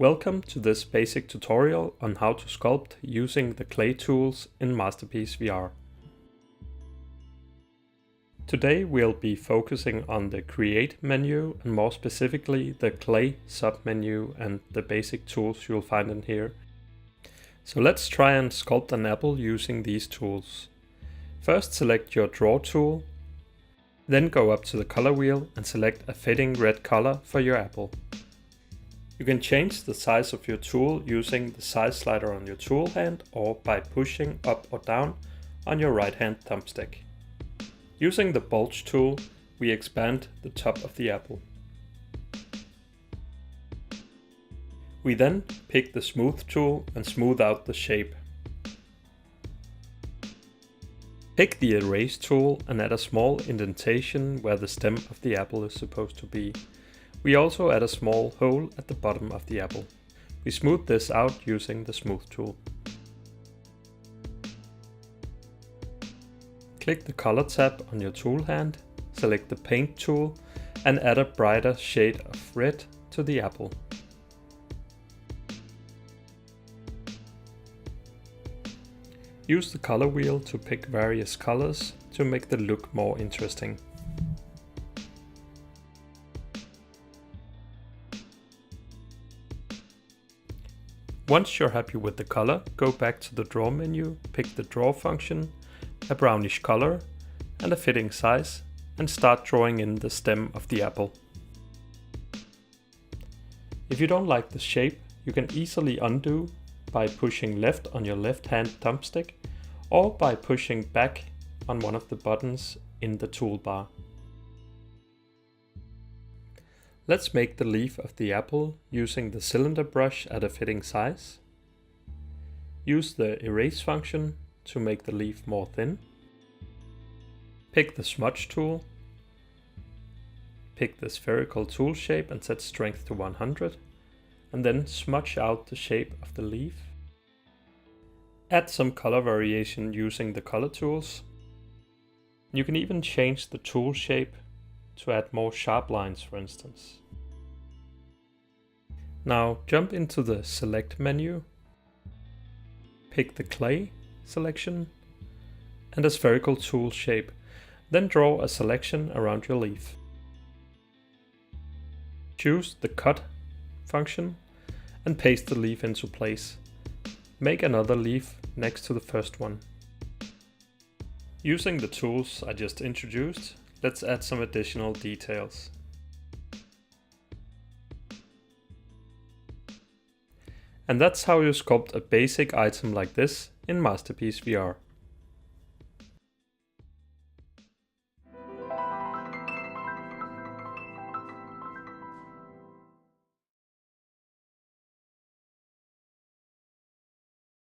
Welcome to this basic tutorial on how to sculpt using the clay tools in MasterpieceVR. Today we'll be focusing on the Create menu and more specifically the clay submenu and the basic tools you'll find in here. So let's try and sculpt an apple using these tools. First select your draw tool, then go up to the color wheel and select a fitting red color for your apple. You can change the size of your tool using the size slider on your tool hand or by pushing up or down on your right hand thumbstick. Using the bulge tool, we expand the top of the apple. We then pick the smooth tool and smooth out the shape. Pick the erase tool and add a small indentation where the stem of the apple is supposed to be. We also add a small hole at the bottom of the apple. We smooth this out using the smooth tool. Click the color tab on your tool hand, select the paint tool and add a brighter shade of red to the apple. Use the color wheel to pick various colors to make the look more interesting. Once you're happy with the color, go back to the draw menu, pick the draw function, a brownish color and a fitting size and start drawing in the stem of the apple. If you don't like the shape, you can easily undo by pushing left on your left hand thumbstick or by pushing back on one of the buttons in the toolbar. Let's make the leaf of the apple using the cylinder brush at a fitting size. Use the erase function to make the leaf more thin. Pick the smudge tool. Pick the spherical tool shape and set strength to 100. And then smudge out the shape of the leaf. Add some color variation using the color tools. You can even change the tool shape to add more sharp lines, for instance. Now jump into the Select menu, pick the clay selection and a spherical tool shape, then draw a selection around your leaf. Choose the Cut function and paste the leaf into place. Make another leaf next to the first one. Using the tools I just introduced, let's add some additional details. And that's how you sculpt a basic item like this in MasterpieceVR.